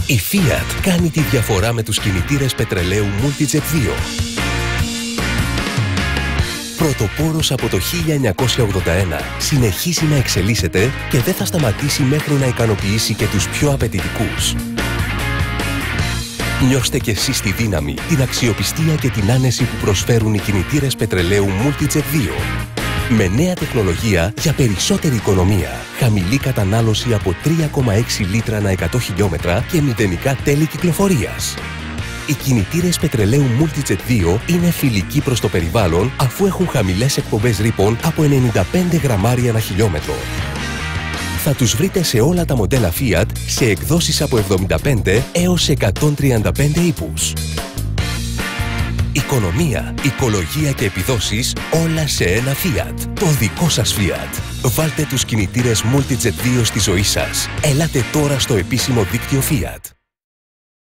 Η Fiat κάνει τη διαφορά με τους κινητήρες πετρελαίου Multijet 2. Πρωτοπόρος από το 1981, συνεχίζει να εξελίσσεται και δεν θα σταματήσει μέχρι να ικανοποιήσει και τους πιο απαιτητικούς. Νιώστε κι εσείς τη δύναμη, την αξιοπιστία και την άνεση που προσφέρουν οι κινητήρες πετρελαίου Multijet 2. Με νέα τεχνολογία για περισσότερη οικονομία, χαμηλή κατανάλωση από 3,6 λίτρα ανά 100 χιλιόμετρα και μηδενικά τέλη κυκλοφορίας. Οι κινητήρες πετρελαίου Multijet 2 είναι φιλικοί προς το περιβάλλον αφού έχουν χαμηλές εκπομπές ρήπων από 95 γραμμάρια ανά χιλιόμετρο. Θα τους βρείτε σε όλα τα μοντέλα Fiat σε εκδόσεις από 75 έως 135 ύπους. Οικονομία, οικολογία και επιδόσεις όλα σε ένα Fiat. Το δικό σας Fiat. Βάλτε τους κινητήρες Multijet 2 στη ζωή σας. Ελάτε τώρα στο επίσημο δίκτυο Fiat.